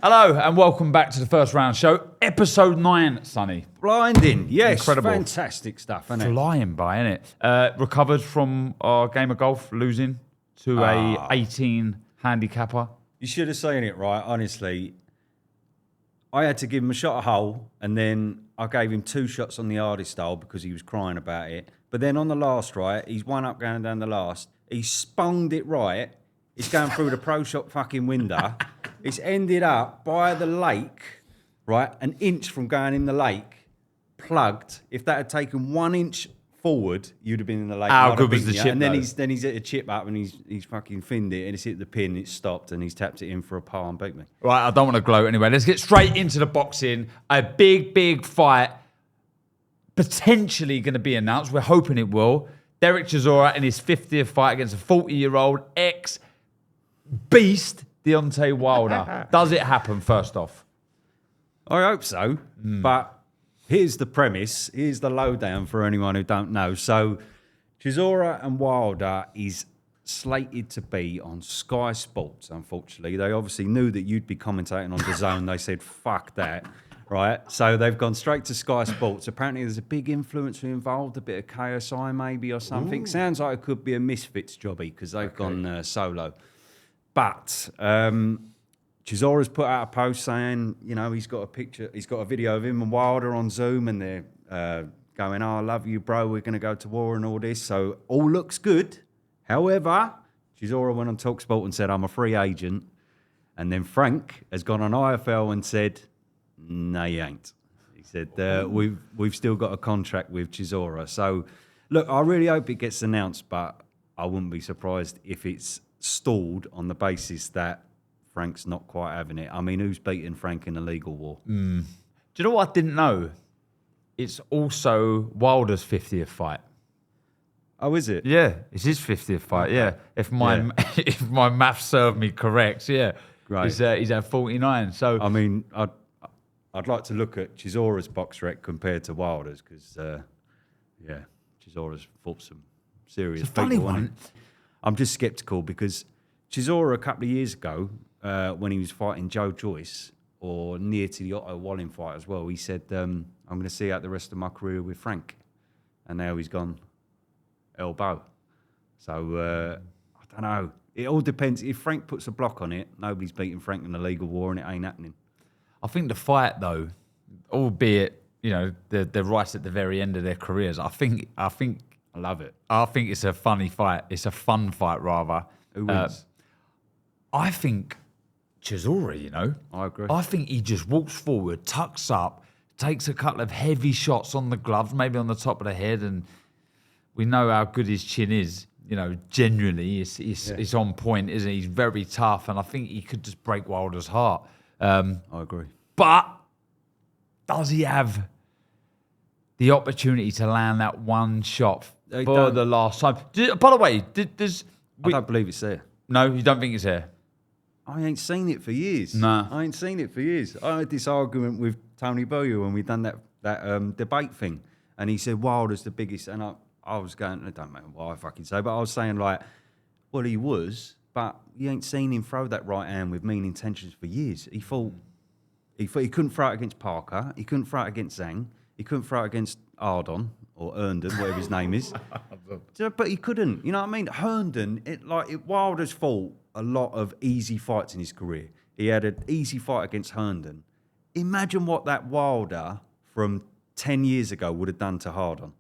Hello and welcome back to the First Round Show, episode 9, Sonny. Blinding, yes. Incredible. Fantastic stuff, isn't it? Flying by, innit? Recovered from our game of golf, losing to a 18 handicapper. You should have seen it, right? Honestly, I had to give him a shot a hole, and then I gave him 2 shots on the hardest hole because he was crying about it. But then on the last, right, he's one up going down the last. He sponged it right. It's going through the pro shop fucking window. It's ended up by the lake, right, an inch from going in the lake, plugged. If that had taken 1 inch forward, you'd have been in the lake. How good was the chip, and then he's hit a chip up and he's fucking finned it and it's hit the pin, it's stopped and he's tapped it in for a par and beat me. Right, I don't want to gloat anyway. Let's get straight into the boxing. A big fight potentially going to be announced. We're hoping it will. Derek Chisora in his 50th fight against a 40-year-old ex-beast, Deontay Wilder. Does it happen, first off? I hope so, but here's the premise. Here's the lowdown for anyone who don't know. So Chisora and Wilder is slated to be on Sky Sports, unfortunately. They obviously knew that you'd be commentating on DAZN. They said, fuck that, right? So they've gone straight to Sky Sports. Apparently there's a big influencer involved, a bit of KSI maybe or something. Ooh. Sounds like it could be a Misfits jobby because they've gone solo. But Chisora's put out a post saying, you know, he's got a video of him and Wilder on Zoom, and they're going, "Oh, I love you, bro. We're going to go to war and all this." So all looks good. However, Chisora went on TalkSport and said, "I'm a free agent." And then Frank has gone on IFL and said, "No, you ain't." He said, "We've still got a contract with Chisora." So, look, I really hope it gets announced, but I wouldn't be surprised if it's stalled on the basis that Frank's not quite having it. I mean, who's beating Frank in a legal war? Do you know what I didn't know? It's also Wilder's 50th fight. Oh, is it? Yeah, it's his 50th fight, yeah. If my if my maths serve me correct, yeah. Great. He's at 49. So I mean, I'd like to look at Chisora's box rec compared to Wilder's because, Chisora's fought some serious it's a funny people, one. I'm just sceptical because Chisora a couple of years ago, when he was fighting Joe Joyce, or near to the Otto Wallin fight as well, he said, I'm going to see out the rest of my career with Frank. And now he's gone elbow. So, I don't know. It all depends. If Frank puts a block on it, nobody's beating Frank in a legal war and it ain't happening. I think the fight, though, albeit, you know, they're right at the very end of their careers, I think I love it. I think it's a funny fight. It's a fun fight, rather. Who wins? I think Chisora, you know. I agree. I think he just walks forward, tucks up, takes a couple of heavy shots on the gloves, maybe on the top of the head, and we know how good his chin is. You know, genuinely, it's on point, isn't he? He's very tough, and I think he could just break Wilder's heart. I agree. But does he have the opportunity to land that one shot for the last time? By the way, I don't believe it's there. No, you don't think it's there? I ain't seen it for years. Nah. I ain't seen it for years. I had this argument with Tony Bellew when we done that debate thing, and he said Wilder's the biggest, and I was going, it don't matter what I fucking say, but I was saying like, well, he was, but you ain't seen him throw that right hand with mean intentions for years. He couldn't throw it against Parker. He couldn't throw it against Zhang. He couldn't throw it against Ardon or Herndon, whatever his name is. But he couldn't. You know what I mean? Herndon, Wilder's fought a lot of easy fights in his career. He had an easy fight against Herndon. Imagine what that Wilder from 10 years ago would have done to Hardon.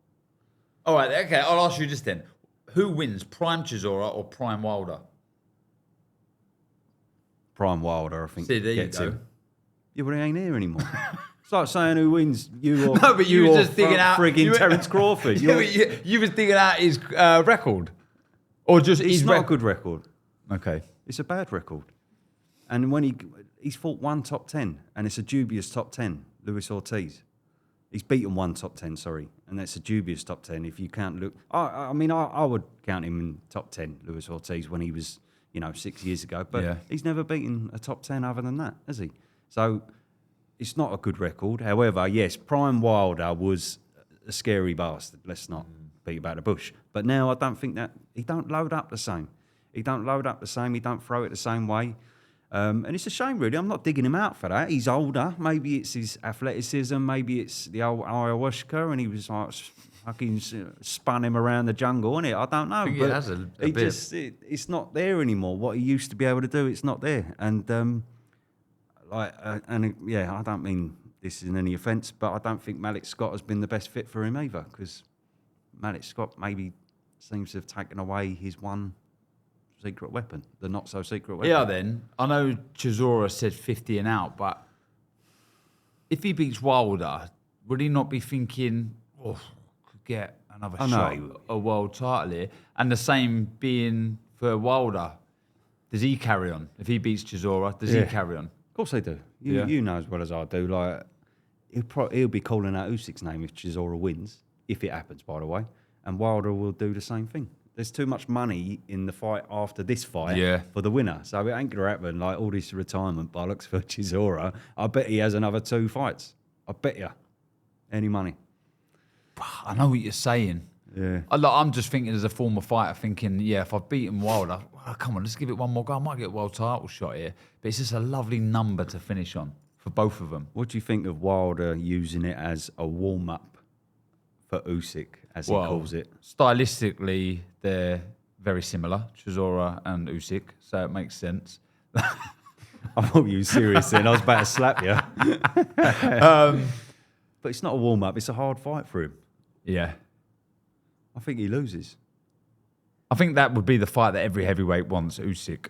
All right, okay, I'll ask you this then. Who wins, Prime Chisora or Prime Wilder? Prime Wilder, I think. See, there you go. Him. Yeah, but he ain't here anymore. It's like saying who wins, you or no, but you were just digging out frigging Terence Crawford. You was digging out his record, or just it's not a good record. Okay, it's a bad record. And when he's fought one top 10, and it's a dubious top 10. Luis Ortiz, he's beaten one top 10, sorry, and that's a dubious top 10. If you can't look, I mean, I would count him in top 10, Luis Ortiz, when he was 6 years ago. But he's never beaten a top 10 other than that, has he? So it's not a good record. However, yes, Prime Wilder was a scary bastard. Let's not beat about the bush. But now I don't think that he don't load up the same. He don't load up the same. He don't throw it the same way. And it's a shame, really. I'm not digging him out for that. He's older. Maybe it's his athleticism. Maybe it's the old ayahuasca, and he was like fucking spun him around the jungle, innit? I don't know. I think but it has a bit. it's not there anymore. What he used to be able to do, it's not there. And I don't mean this is in any offence, but I don't think Malik Scott has been the best fit for him either, because Malik Scott maybe seems to have taken away his one secret weapon, the not so secret weapon. Yeah, then I know Chisora said 50 and out, but if he beats Wilder, would he not be thinking, oh, could get another shot, a world title here? And the same being for Wilder. Does he carry on? If he beats Chisora, does he carry on? Of course they do. You know as well as I do. Like he'll be calling out Usyk's name if Chisora wins, if it happens, by the way. And Wilder will do the same thing. There's too much money in the fight after this fight for the winner. So it ain't going to happen. Like all this retirement bollocks for Chisora. I bet he has another 2 fights. I bet you. Any money. I know what you're saying. Yeah. I'm just thinking as a former fighter, thinking, if I've beaten Wilder, come on, let's give it one more go. I might get a world title shot here. But it's just a lovely number to finish on for both of them. What do you think of Wilder using it as a warm-up for Usyk, as he calls it? Stylistically, they're very similar, Chisora and Usyk, so it makes sense. I thought you were serious then. I was about to slap you. But it's not a warm-up. It's a hard fight for him. Yeah. I think he loses. I think that would be the fight that every heavyweight wants, Usyk.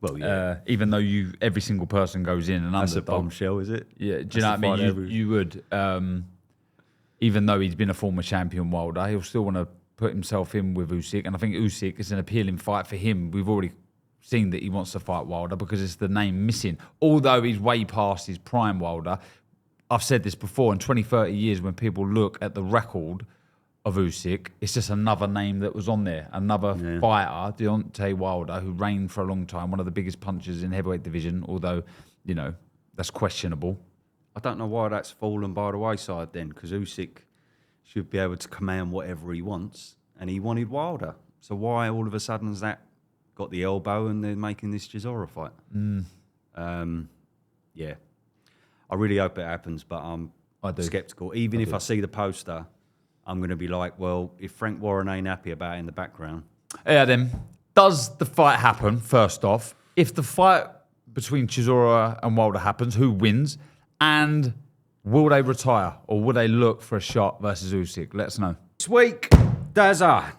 Well, yeah. Even though every single person goes in and That's underdog. a bombshell, is it? Yeah, do you know what I mean? You would. Even though he's been a former champion Wilder, he'll still want to put himself in with Usyk. And I think Usyk is an appealing fight for him. We've already seen that he wants to fight Wilder because it's the name missing. Although he's way past his prime Wilder. I've said this before, in 20, 30 years, when people look at the record of Usyk, it's just another name that was on there. Another fighter, Deontay Wilder, who reigned for a long time, one of the biggest punchers in heavyweight division, although, that's questionable. I don't know why that's fallen by the wayside then, because Usyk should be able to command whatever he wants, and he wanted Wilder. So why all of a sudden has that got the elbow and they're making this Chisora fight? Yeah. I really hope it happens, but I'm sceptical. Even if I see the poster, I'm going to be like, well, if Frank Warren ain't happy about it in the background. Yeah, then, does the fight happen, first off? If the fight between Chisora and Wilder happens, who wins? And will they retire, or will they look for a shot versus Usyk? Let us know. This week, Dazza,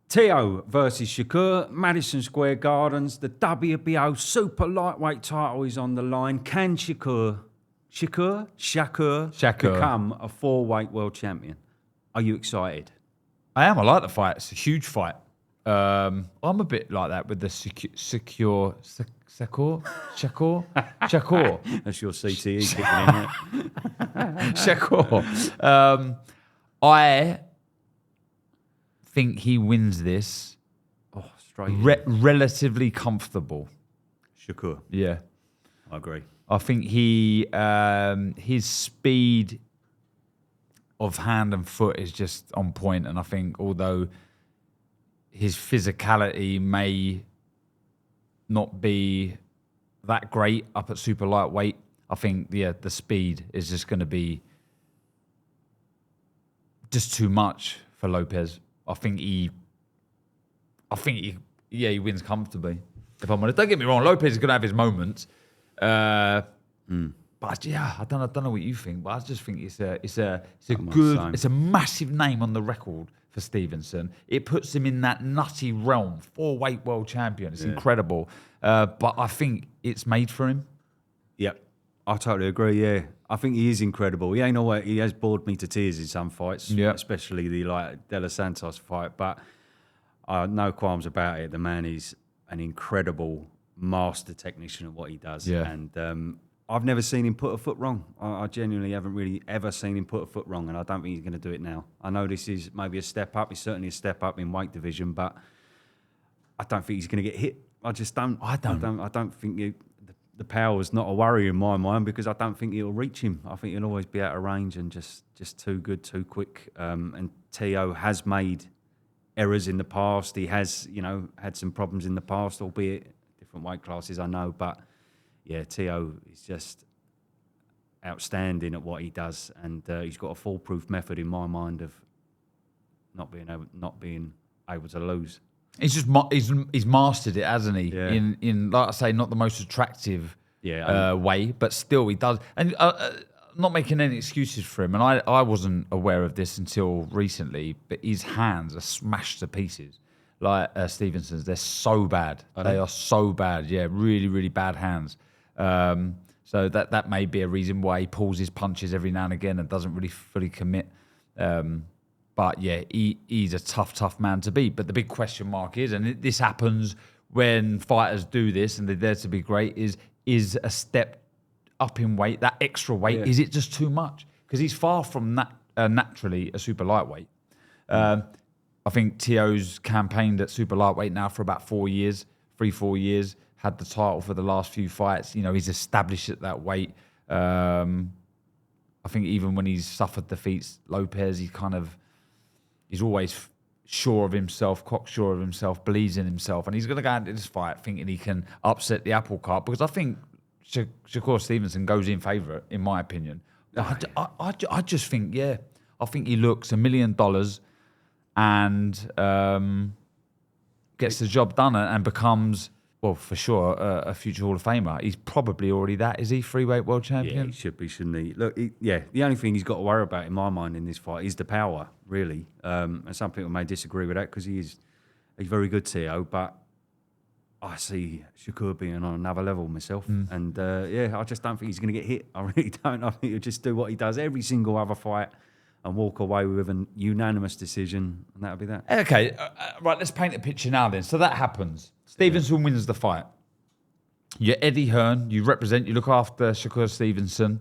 Teo versus Shakur, Madison Square Gardens. The WBO super lightweight title is on the line. Can Shakur become a 4-weight world champion? Are you excited? I am. I like the fight. It's a huge fight. I'm a bit like that with the Shakur. That's your CTE kicking in, right? Shakur. I think he wins this. Relatively comfortable. Shakur. Yeah. I agree. I think his speed of hand and foot is just on point, and I think although his physicality may not be that great up at super lightweight, I think the speed is just going to be just too much for Lopez. I think he wins comfortably. If I'm honest, don't get me wrong, Lopez is going to have his moments. But I don't know what you think, but I just think it's a massive name on the record for Stevenson. It puts him in that nutty realm, 4-weight world champion. It's incredible. But I think it's made for him. Yep, I totally agree. Yeah, I think he is incredible. He has bored me to tears in some fights, especially the De Los Santos fight. But no qualms about it. The man is an incredible master technician at what he does. Yeah. And I've never seen him put a foot wrong. I genuinely haven't really ever seen him put a foot wrong, and I don't think he's going to do it now. I know this is maybe a step up. It's certainly a step up in weight division, but I don't think he's going to get hit. I just don't. I don't think the power is not a worry in my mind, because I don't think he'll reach him. I think he'll always be out of range and just too good, too quick. And Teo has made errors in the past. He has, had some problems in the past, albeit different weight classes, I know. But, yeah, Teo is just outstanding at what he does. And he's got a foolproof method in my mind of not being able to lose. He's just he's mastered it, hasn't he? Yeah. In like I say, not the most attractive way, but still he does. And not making any excuses for him. And I wasn't aware of this until recently, but his hands are smashed to pieces. Like Stevenson's, they're so bad. They are so bad. Yeah, really, really bad hands. So that may be a reason why he pulls his punches every now and again and doesn't really fully commit. But yeah, he's a tough man to beat. But the big question mark is, and this happens when fighters do this and they're there to be great, is a step up in weight, that extra weight, is it just too much? Because he's far from naturally a super lightweight. I think Teo's campaigned at super lightweight now for about 4 years, 3-4 years, had the title for the last few fights. You know, he's established at that weight. I think even when he's suffered defeats, Lopez, he's always sure of himself, cocksure of himself, believes in himself. And he's going to go into this fight thinking he can upset the apple cart, because I think Shakur Stevenson goes in favourite, in my opinion. I just think, I think he looks $1 million and gets the job done and becomes, well, for sure, a future Hall of Famer. He's probably already that. Is he freeweight world champion? Yeah, he should be, shouldn't he? Look, the only thing he's got to worry about in my mind in this fight is the power, really. And some people may disagree with that because he's very good, Teo, but I see Shakur being on another level myself. And, I just don't think he's going to get hit. I really don't. I think he'll just do what he does every single other fight and walk away with a unanimous decision, and that'll be that. Okay, right, let's paint a picture now then. So that happens. Stevenson wins the fight. You're Eddie Hearn. You look after Shakur Stevenson.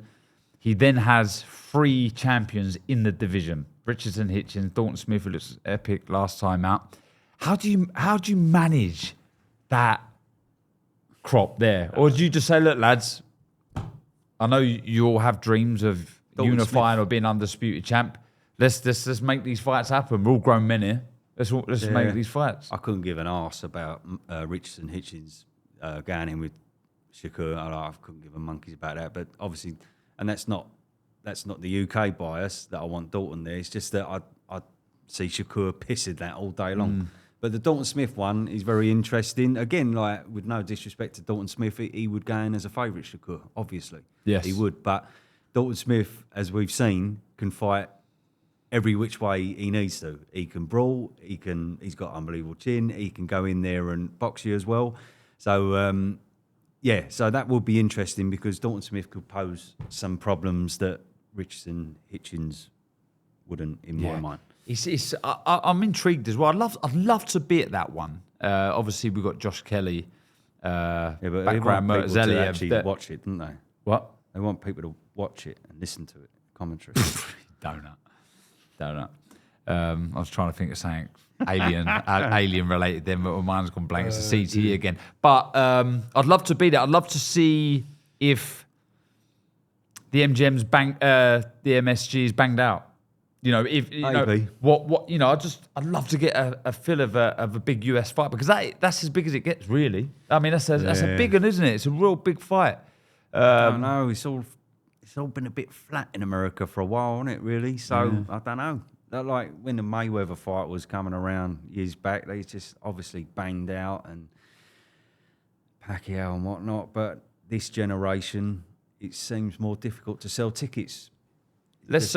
He then has 3 champions in the division. Richardson, Hitchens, Dalton Smith, who looks epic last time out. How do you manage that crop there? Or do you just say, look, lads, I know you all have dreams of Dalton unifying Smith or being undisputed champ. Let's make these fights happen. We're all grown men here. Let's make these fights. I couldn't give an arse about Richardson, Hitchens going in with Shakur. I couldn't give a monkeys about that. But obviously, and that's not the UK bias that I want Dalton there. It's just that I see Shakur pissing that all day long. But the Dalton Smith one is very interesting. Again, like, with no disrespect to Dalton Smith, he would go in as a favourite, Shakur, obviously. Yes. He would. But Dalton Smith, as we've seen, can fight every which way he needs to. He can brawl. He's got unbelievable chin. He can go in there and box you as well. So, so that would be interesting because Dalton Smith could pose some problems that Richardson, Hitchens wouldn't, in my mind. I'm intrigued as well. I'd love to be at that one. Obviously, we've got Josh Kelly, but Bakhram Murtazaliev. Actually watch it, didn't they? What? They want people to watch it and listen to it, commentary. Donut. I was trying to think of something alien related then, but my mind's gone blank. It's the CTE again. But I'd love to be there. I'd love to see if the MGM's the MSG's banged out. You know, if you maybe. know, I'd love to get a feel of a big US fight, because that's as big as it gets, really. I mean, that's a big one, isn't it? It's a real big fight. I don't know. It's all been a bit flat in America for a while, hasn't it, really? So, I don't know. Like, when the Mayweather fight was coming around years back, they just obviously banged out, and Pacquiao and whatnot. But this generation, it seems more difficult to sell tickets. Let's...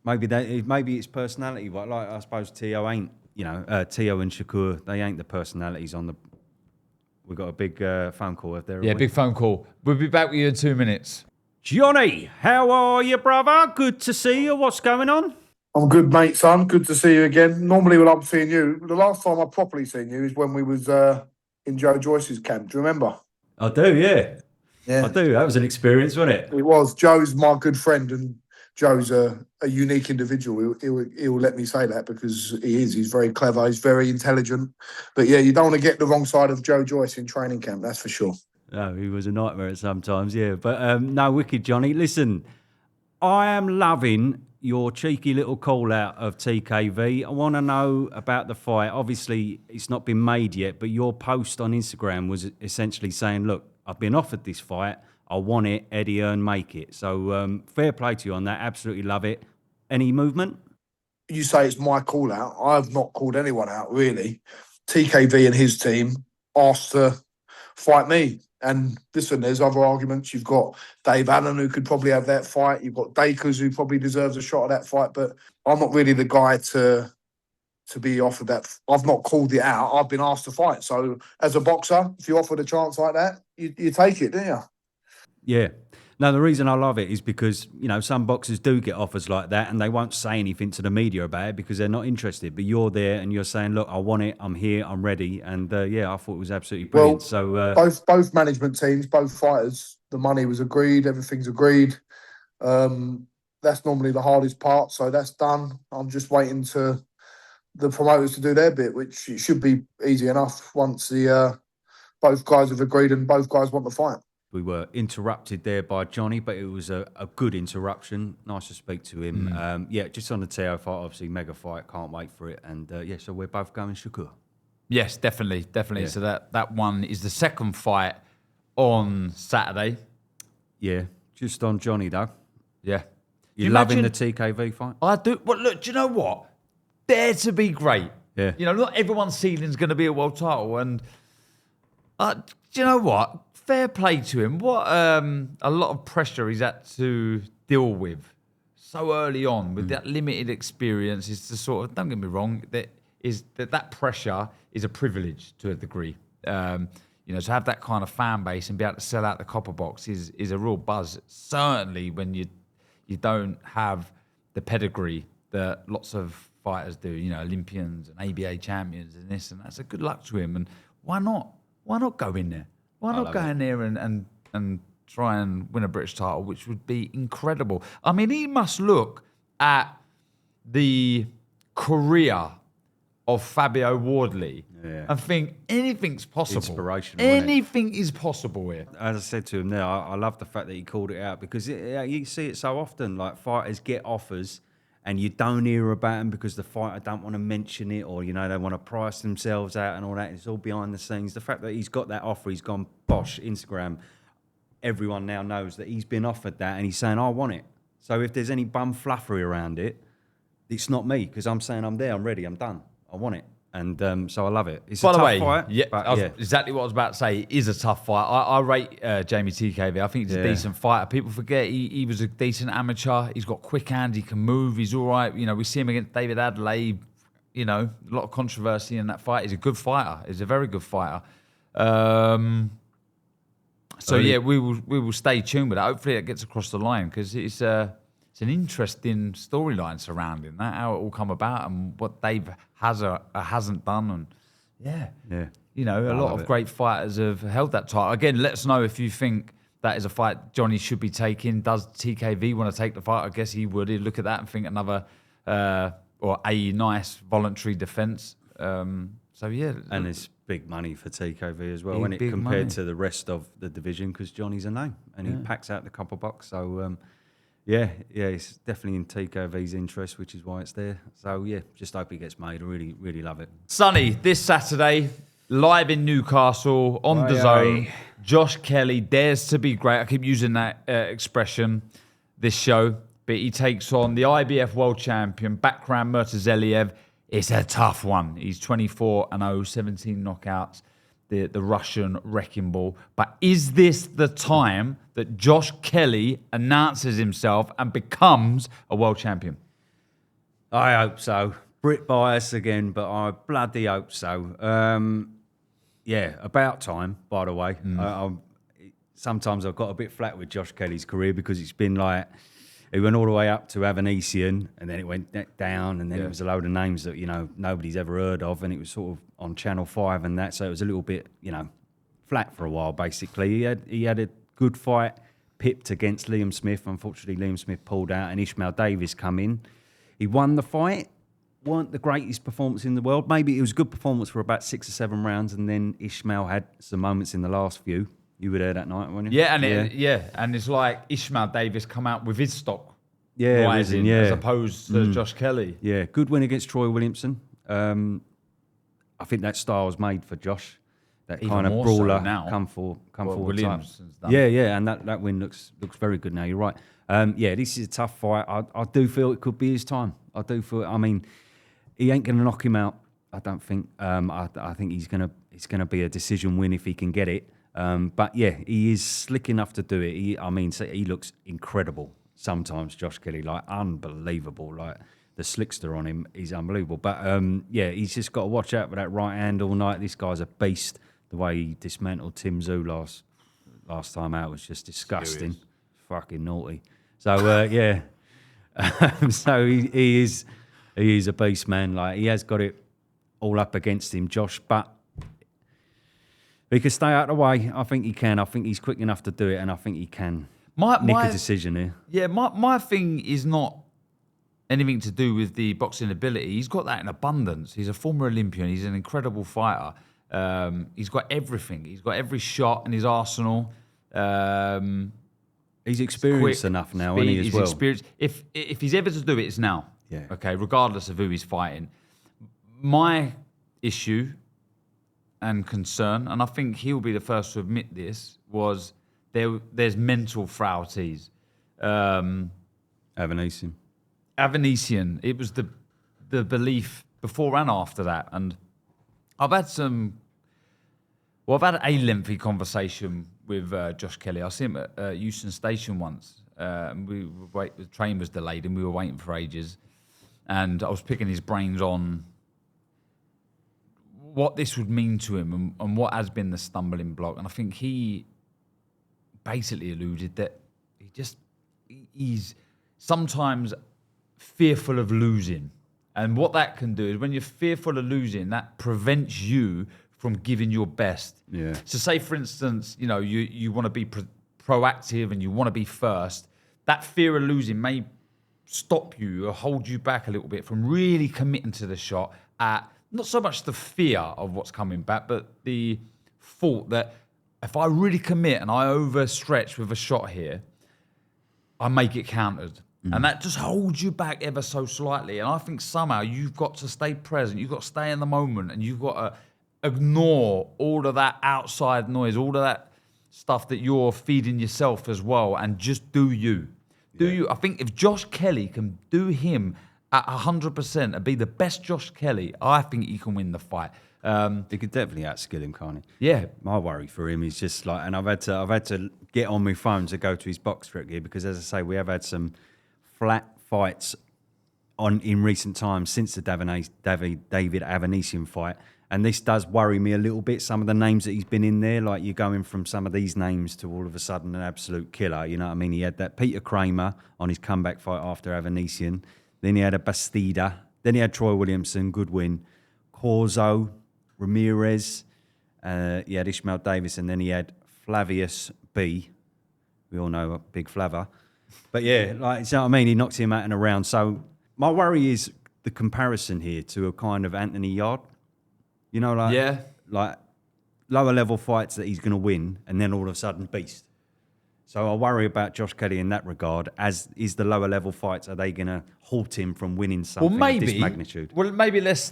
Maybe it's personality, but like, I suppose Teo ain't, Teo and Shakur, they ain't the personalities on the... We've got a big phone call if they're... Yeah, big phone call. We'll be back with you in 2 minutes. Johnny, how are you, brother? Good to see you. What's going on? I'm good, mate, son. Good to see you again. Normally when I'm seeing you, the last time I properly seen you is when we was in Joe Joyce's camp. Do you remember? I do, yeah. I do. That was an experience, wasn't it? It was. Joe's my good friend, and Joe's a unique individual. He'll let me say that, because he is. He's very clever. He's very intelligent. But yeah, you don't want to get the wrong side of Joe Joyce in training camp, that's for sure. No, he was a nightmare at sometimes, yeah. But no, wicked, Johnny. Listen, I am loving your cheeky little call out of TKV. I want to know about the fight. Obviously, it's not been made yet, but your post on Instagram was essentially saying, look, I've been offered this fight. I want it. Eddie Hearn, make it. So fair play to you on that. Absolutely love it. Any movement? You say it's my call out. I've not called anyone out, really. TKV and his team asked to fight me. And listen, there's other arguments. You've got Dave Allen, who could probably have that fight. You've got Dakers, who probably deserves a shot at that fight. But I'm not really the guy to be offered that. I've not called it out. I've been asked to fight. So as a boxer, if you're offered a chance like that, you take it, don't you? Yeah. No, the reason I love it is because, some boxers do get offers like that and they won't say anything to the media about it because they're not interested. But you're there and you're saying, look, I want it. I'm here. I'm ready. And I thought it was absolutely brilliant. Both management teams, both fighters, the money was agreed. Everything's agreed. That's normally the hardest part. So that's done. I'm just waiting to the promoters to do their bit, which it should be easy enough once both guys have agreed and both guys want the fight. We were interrupted there by Johnny, but it was a good interruption. Nice to speak to him. Just on the Teo fight, obviously, mega fight. Can't wait for it. And so we're both going Shakur. Yes, definitely. Yeah. So that one is the second fight on Saturday. Yeah, just on Johnny, though. Yeah. You're loving the TKV fight? I do. Well, look, do you know what? Dare to be great. Yeah. Not everyone's ceiling's going to be a world title. And do you know what? Fair play to him. What a lot of pressure he's had to deal with so early on with that limited experience. Is to sort of, don't get me wrong, that pressure is a privilege to a degree. To have that kind of fan base and be able to sell out the Copper Box is a real buzz. Certainly when you don't have the pedigree that lots of fighters do. Olympians and ABA champions and this and that's. A good luck to him. And why not? Why not go in there? Why not go in there and try and win a British title, which would be incredible? I mean, he must look at the career of Fabio Wardley and think anything's possible. Inspirational. Anything is possible here. As I said to him there, I love the fact that he called it out because you see it so often. Like fighters get offers and you don't hear about them because the fighter don't want to mention it or, they want to price themselves out and all that. It's all behind the scenes. The fact that he's got that offer, he's gone, bosh, Instagram. Everyone now knows that he's been offered that and he's saying, I want it. So if there's any bum fluffery around it, it's not me because I'm saying I'm there, I'm ready, I'm done. I want it. And so I love it. It's a tough fight. Exactly what I was about to say. It is a tough fight. I rate Jamie TKV. I think he's a decent fighter. People forget he was a decent amateur. He's got quick hands. He can move. He's all right. We see him against David Adelaide. A lot of controversy in that fight. He's a good fighter. He's a very good fighter. We will stay tuned with it. Hopefully it gets across the line because it's an interesting storyline surrounding that, how it all come about and what Dave has or hasn't done. And a lot of great fighters have held that title. Again, let us know if you think that is a fight Johnny should be taking. Does TKV want to take the fight? I guess he would. He'd look at that and think another or a nice voluntary defence. And it's big money for TKV as well when it compared to the rest of the division because Johnny's a name and he packs out the Copper Box. So, it's definitely in TKV's interest, which is why it's there. So, just hope he gets made. I really, really love it. Sonny, this Saturday, live in Newcastle, on DAZN, Josh Kelly dares to be great. I keep using that expression this show. But he takes on the IBF World Champion, Bakhram Murtazaliev. It's a tough one. He's 24-0, 17 knockouts. The Russian wrecking ball. But is this the time that Josh Kelly announces himself and becomes a world champion? I hope so. Brit bias again, but I bloody hope so. About time, by the way. Sometimes I've got a bit flat with Josh Kelly's career because it's been like, he went all the way up to Avanesian and then it went down and then it was a load of names that, nobody's ever heard of and it was sort of on Channel 5 and that. So it was a little bit, flat for a while, basically. He had a good fight, pipped against Liam Smith. Unfortunately, Liam Smith pulled out and Ishmael Davis come in. He won the fight. Weren't the greatest performance in the world. Maybe it was a good performance for about 6 or 7 rounds and then Ishmael had some moments in the last few. You were there that night, weren't you? Yeah, and it's like Ishmael Davis come out with his stock rising yeah. as opposed to Josh Kelly. Yeah, good win against Troy Williamson. I think that style was made for Josh. That Even kind of more so brawler, now. come forward type. Williamson's done. Yeah, and that win looks very good now. You're right. Yeah, this is a tough fight. I do feel it could be his time. I do feel. I mean, he ain't going to knock him out. I don't think. I think it's gonna be a decision win if he can get it. But yeah, he is slick enough to do it. He looks incredible sometimes. Josh Kelly, like unbelievable. Like the slickster on him, he's unbelievable. But yeah, he's just got to watch out for that right hand all night. This guy's a beast. The way he dismantled Tim Tszyu last time out was just disgusting. Serious. Fucking naughty. So yeah, so he is a beast, man. Like he has got it all up against him, Josh. But he can stay out of the way. I think he can. I think he's quick enough to do it, and I think he can nick a decision here. Yeah, my thing is not anything to do with the boxing ability. He's got that in abundance. He's a former Olympian. He's an incredible fighter. He's got everything. He's got every shot in his arsenal. He's experienced enough now, isn't he, as he's well? Experienced. If he's ever to do it, it's now. Yeah. Okay, regardless of who he's fighting. My issue and concern, and I think he'll be the first to admit this, was there's mental frailties. Avanesian. It was the belief before and after that. And I've had a lengthy conversation with Josh Kelly. I see him at Euston Station once. The train was delayed and we were waiting for ages. And I was picking his brains on what this would mean to him and what has been the stumbling block. And I think he basically alluded that he's sometimes fearful of losing. And what that can do is when you're fearful of losing, that prevents you from giving your best. Yeah. So say, for instance, you want to be proactive and you want to be first. That fear of losing may stop you or hold you back a little bit from really committing to the shot at not so much the fear of what's coming back, but the thought that if I really commit and I overstretch with a shot here, I may get countered. And that just holds you back ever so slightly. And I think somehow you've got to stay present. You've got to stay in the moment. And you've got to ignore all of that outside noise, all of that stuff that you're feeding yourself as well. And just do you. Do you? I think if Josh Kelly can do him at 100% and be the best Josh Kelly, I think he can win the fight. He could definitely outskill him, can't he? Yeah. My worry for him is just like, and I've had to get on my phone to go to his box rec here because, as I say, we have had some flat fights in recent times since the David Avanesian fight, and this does worry me a little bit. Some of the names that he's been in there, like you're going from some of these names to all of a sudden an absolute killer. You know what I mean? He had that Peter Kramer on his comeback fight after Avanesian. Then he had a Bastida. Then he had Troy Williamson, good win. Corzo, Ramirez. He had Ishmael Davis, and then he had Flavius B. We all know Big Flava. But yeah, like, you know what I mean? He knocked him out in a round. So my worry is the comparison here to a kind of Anthony Yard. You know, like lower level fights that he's going to win, and then all of a sudden beast. So I worry about Josh Kelly in that regard. As is the lower level fights, are they going to halt him from winning something of this magnitude? Well, maybe let's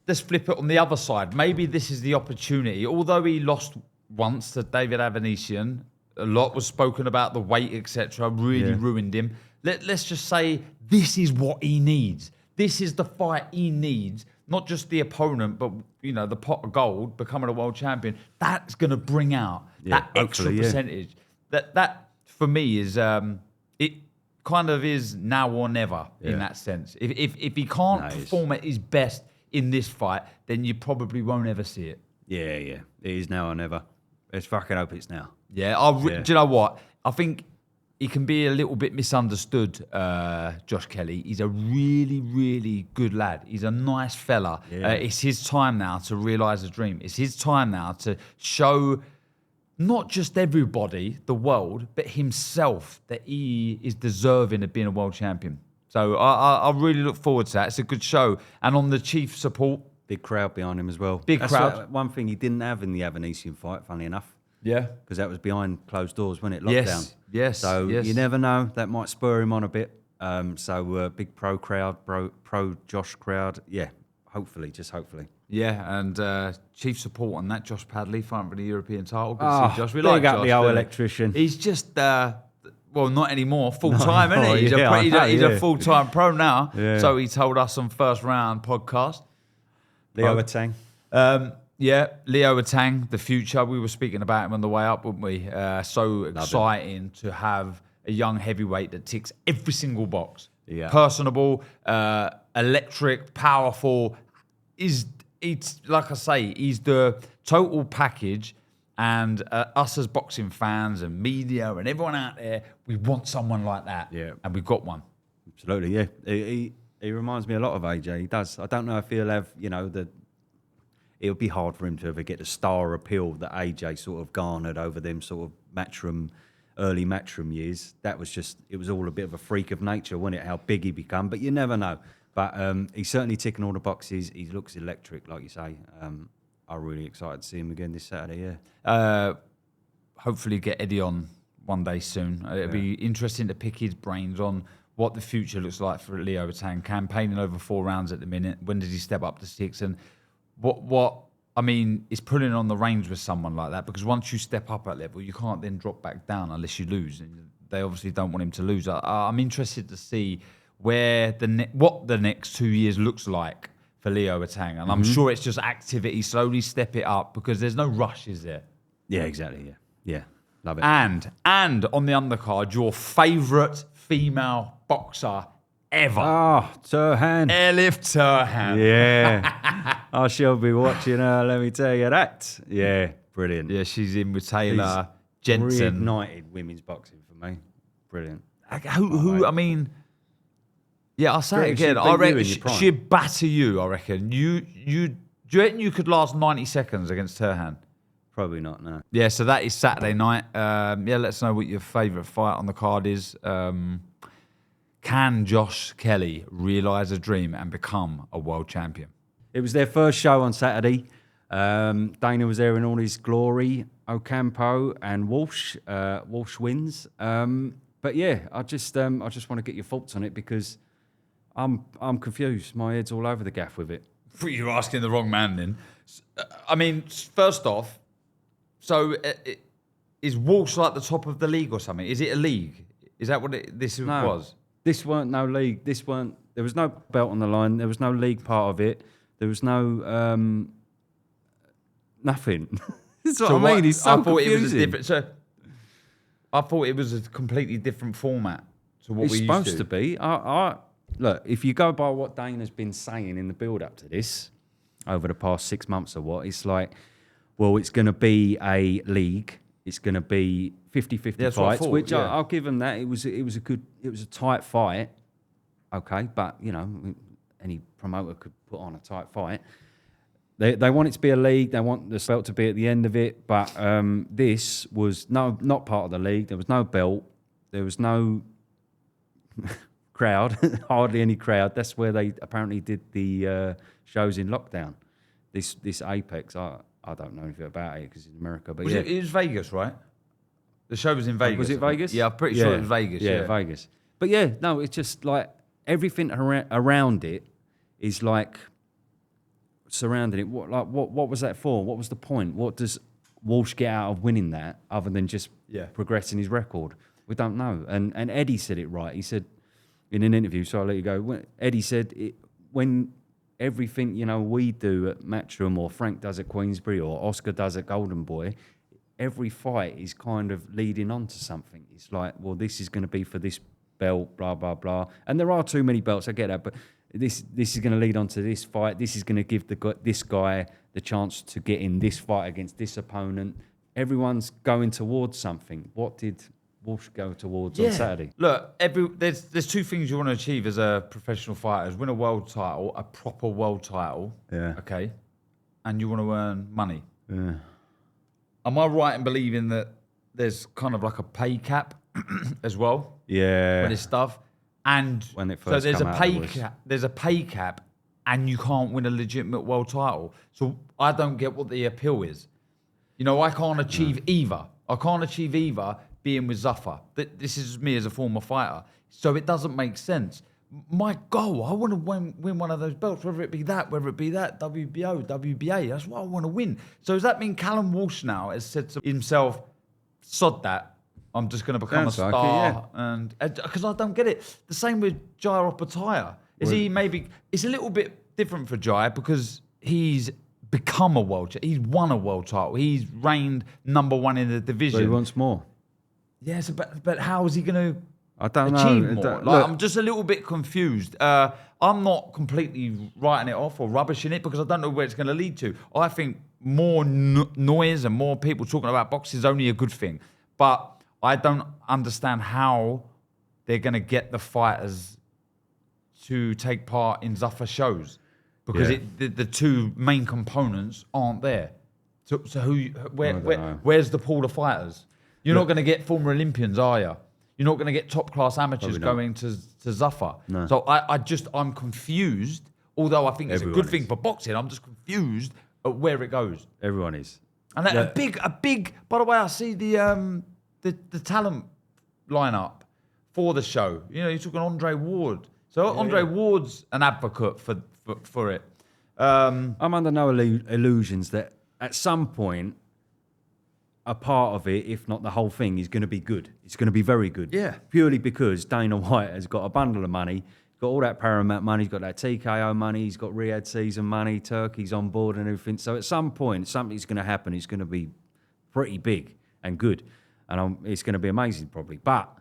flip it on the other side. Maybe this is the opportunity. Although he lost once to David Avanesian, a lot was spoken about the weight, etc. Really ruined him. Let's just say this is what he needs. This is the fight he needs. Not just the opponent, but the pot of gold, becoming a world champion. That's going to bring out that extra percentage. That for me is it kind of is now or never in that sense. If he can't perform at his best in this fight, then you probably won't ever see it. Yeah. It is now or never. Let's fucking hope it's now. Yeah. Do you know what? I think he can be a little bit misunderstood, Josh Kelly. He's a really, really good lad. He's a nice fella. Yeah. It's his time now to realise a dream. It's his time now to show not just everybody, the world, but himself that he is deserving of being a world champion. So I really look forward to that. It's a good show. And on the chief support. Big crowd behind him as well. That's crowd. One thing he didn't have in the Avanesian fight, funnily enough. Yeah. Because that was behind closed doors, wasn't it? Lockdown. Yes. So you never know. That might spur him on a bit. So big pro crowd, pro Josh crowd. Yeah, hopefully, just hopefully. Yeah, and chief support on that, Josh Padley, fighting for the European title. Good Oh, to see Josh. We big like up Josh. the old electrician. He's just, well, not anymore, full-time, isn't he? He's, yeah, he's a full-time pro now. Yeah. So he told us on First Round podcast. Leo Atang. Yeah, Leo Atang, the future. We were speaking about him on the way up, weren't we? So exciting to have a young heavyweight that ticks every single box. Yeah. Personable, electric, powerful. It's like I say, he's the total package. And us as boxing fans and media and everyone out there, we want someone like that. Yeah. And we've got one. Absolutely, yeah. He reminds me a lot of AJ. He does. I don't know if he'll have, it would be hard for him to ever get the star appeal that AJ sort of garnered over them sort of early Matchroom years. That was just, it was all a bit of a freak of nature, wasn't it, how big he become? But you never know. But he's certainly ticking all the boxes. He looks electric, like you say. I'm really excited to see him again this Saturday, yeah. Hopefully get Eddie on one day soon. It'll be interesting to pick his brains on what the future looks like for Leo Atang. Campaigning over 4 rounds at the minute. When does he step up to 6? And is pulling on the reins with someone like that, because once you step up at level, you can't then drop back down unless you lose. And they obviously don't want him to lose. I'm interested to see where what the next 2 years looks like for Leo Atang. And I'm sure it's just activity, slowly step it up, because there's no rush, is there? Yeah, exactly, yeah. Yeah, love it. And on the undercard, your favourite female boxer ever. Oh, Turhan. Elif Turhan. Yeah. I shall be watching her, let me tell you that. Yeah, brilliant. Yeah, she's in with Taylor Jensen. Reignited women's boxing for me. Brilliant. Yeah, I'll say it again. I reckon she'd batter you, I reckon. Do you reckon you could last 90 seconds against Turhan? Probably not, no. Yeah, so that is Saturday night. Let us know what your favourite fight on the card is. Can Josh Kelly realise a dream and become a world champion? It was their first show on Saturday. Dana was there in all his glory. Ocampo and Walsh. Walsh wins. But yeah, I just want to get your thoughts on it, because I'm confused. My head's all over the gaff with it. You're asking the wrong man then. First off, so is Walsh like the top of the league or something? Is it a league? Is that what this was? This weren't no league. There was no belt on the line. There was no league part of it. There was no nothing. That's what I mean. It's so confusing. It was a different. So I thought it was a completely different format to what we used to. It's supposed to be. Look, if you go by what Dana's been saying in the build-up to this over the past 6 months or what, it's like, well, it's going to be a league. It's going to be 50-50 fights, which I'll give them that. It was a tight fight. Okay, but any promoter could put on a tight fight. They want it to be a league. They want the belt to be at the end of it. But this was not part of the league. There was no belt. There was no crowd, hardly any crowd. That's where they apparently did the shows in lockdown. This Apex, I don't know anything about it because it's in America. But it was Vegas, right? The show was in Vegas. Was it Vegas? Yeah, I'm pretty sure it was Vegas. Yeah, Vegas. But yeah, no, it's just like everything around it is like surrounding it. What was that for? What was the point? What does Walsh get out of winning that other than just progressing his record? We don't know. And Eddie said it right. He said in an interview, so I'll let you go. Eddie said when everything we do at Matchroom, or Frank does at Queensbury, or Oscar does at Golden Boy, every fight is kind of leading on to something. It's like, well, this is going to be for this belt, blah blah blah. And there are too many belts, I get that, but this is going to lead on to this fight. This is going to give this guy the chance to get in this fight against this opponent. Everyone's going towards something. What did Walsh go towards on Saturday? Look, there's two things you want to achieve as a professional fighter: win a world title, a proper world title. Yeah. Okay. And you want to earn money. Yeah. Am I right in believing that there's kind of like a pay cap as well? Yeah. For this stuff, and when it first there's a pay cap, and you can't win a legitimate world title. So I don't get what the appeal is. I can't achieve either. I can't achieve either. being with Zuffa. This is me as a former fighter. So it doesn't make sense. My goal, I want to win one of those belts, whether it be that, WBO, WBA. That's what I want to win. So does that mean Callum Walsh now has said to himself, sod that, I'm just going to become a star? Like it, And because I don't get it. The same with Jai Opataya. It's a little bit different for Jai because he's become a world champion. He's won a world title. He's reigned number one in the division. So he wants more. Yes, but how is he going to I don't achieve know. more? I'm just a little bit confused. I'm not completely writing it off or rubbishing it because I don't know where it's going to lead to. I think more noise and more people talking about boxing is only a good thing. But I don't understand how they're going to get the fighters to take part in Zuffa shows because the two main components aren't there. So where's the pool of fighters? You're not going to get former Olympians, are you? You're not going to get top-class amateurs going to Zuffa. No. So I'm confused, although I think it's a good thing for boxing. I'm just confused at where it goes. Everyone is. And a big, by the way, I see the talent lineup for the show. You know, you're talking Andre Ward. So Andre Ward's an advocate for it. I'm under no illusions that at some point, a part of it, if not the whole thing, is going to be good. It's going to be very good. Yeah. Purely because Dana White has got a bundle of money. He's got all that Paramount money. He's got that TKO money. He's got Riyadh season money. Turkey's on board and everything. So at some point, something's going to happen. It's going to be pretty big and good. And it's going to be amazing probably. But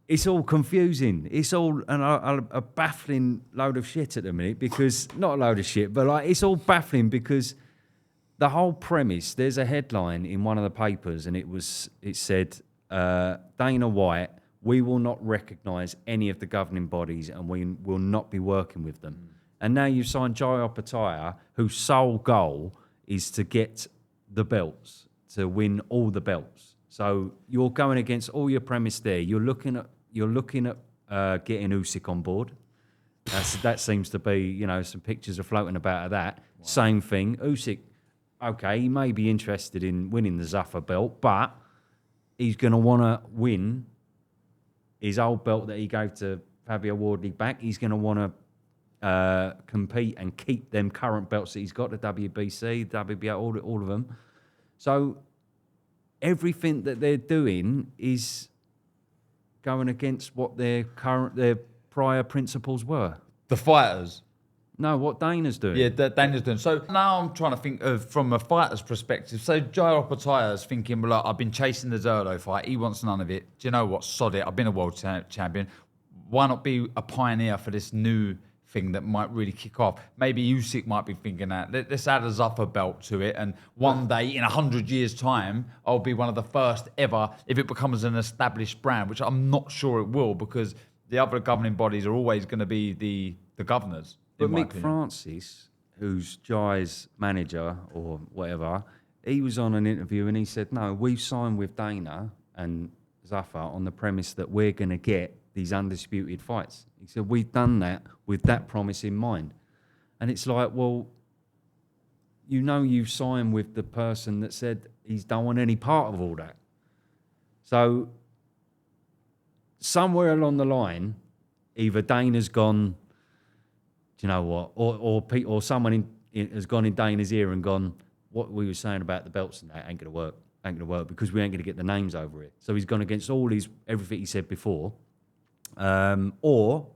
it's all confusing. It's all a baffling load of shit at the minute because, not a load of shit, but like it's all baffling because the whole premise, there's a headline in one of the papers and it said, Dana White, we will not recognise any of the governing bodies and we will not be working with them. And now you've signed Jai Opataya, whose sole goal is to get the belts, to win all the belts. So you're going against all your premise there. You're looking at getting Usyk on board. That seems to be, some pictures are floating about of that. Wow. Same thing. Usyk, okay, he may be interested in winning the Zuffa belt, but he's going to want to win his old belt that he gave to Fabio Wardley back. He's going to want to compete and keep them current belts that he's got, the WBC, WBO, all of them. So everything that they're doing is going against what their prior principles were. The fighters. No, what Dana's doing. Yeah, Dana's doing. So now I'm trying to think of from a fighter's perspective. So Jai Opataya's thinking, well, look, I've been chasing the Zerlo fight. He wants none of it. Do you know what? Sod it. I've been a world champion. Why not be a pioneer for this new thing that might really kick off? Maybe Usyk might be thinking that. Let's add a Zuffa belt to it. And one day, in 100 years' time, I'll be one of the first ever if it becomes an established brand, which I'm not sure it will because the other governing bodies are always going to be the governors. But Mick Francis, who's Jai's manager or whatever, he was on an interview and he said, no, we've signed with Dana and Zuffa on the premise that we're going to get these undisputed fights. He said, we've done that with that promise in mind. And it's like, well, you've signed with the person that said he's don't want any part of all that. So somewhere along the line, either Dana's gone, do you know what, or someone has gone in Dana's ear and gone, what we were saying about the belts and that ain't going to work because we ain't going to get the names over it. So he's gone against everything he said before. Or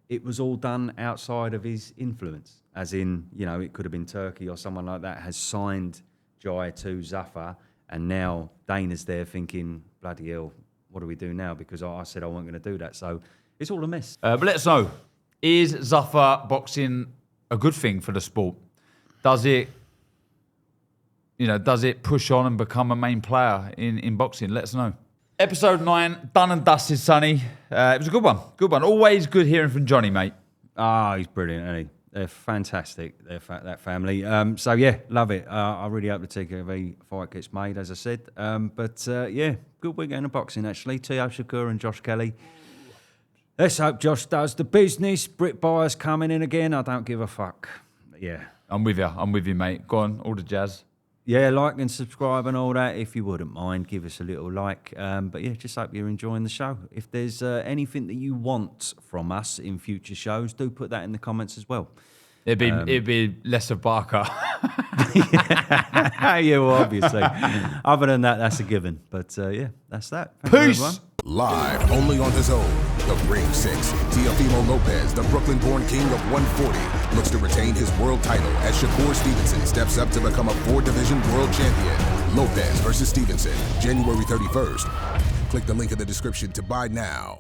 it was all done outside of his influence, as in, it could have been Turkey or someone like that has signed Jai to Zuffa, and now Dana's there thinking, bloody hell, what do we do now? Because I said I wasn't going to do that. So it's all a mess. But let us know, is Zuffa boxing a good thing for the sport? Does it push on and become a main player in boxing? Let us know. Episode 9, done and dusted, Sonny. It was a good one. Good one. Always good hearing from Johnny, mate. He's brilliant, isn't he? They're fantastic, that family. So, yeah, love it. I really hope the TKV fight gets made, as I said. Good weekend of boxing, actually. Teo Shakur and Josh Kelly. Let's hope Josh does the business. Britt Byers coming in again. I don't give a fuck. Yeah. I'm with you, mate. Go on, all the jazz. Yeah, like and subscribe and all that. If you wouldn't mind, give us a little like. But yeah, just hope you're enjoying the show. If there's anything that you want from us in future shows, do put that in the comments as well. It'd be less of Barker. Yeah, well, obviously. Other than that, that's a given. But yeah, that's that. Thank you, Peace. everyone. Live only on his own, the Ring 6. Teofimo Lopez, the Brooklyn-born king of 140, looks to retain his world title as Shakur Stevenson steps up to become a 4-division world champion. Lopez versus Stevenson, January 31st. Click the link in the description to buy now.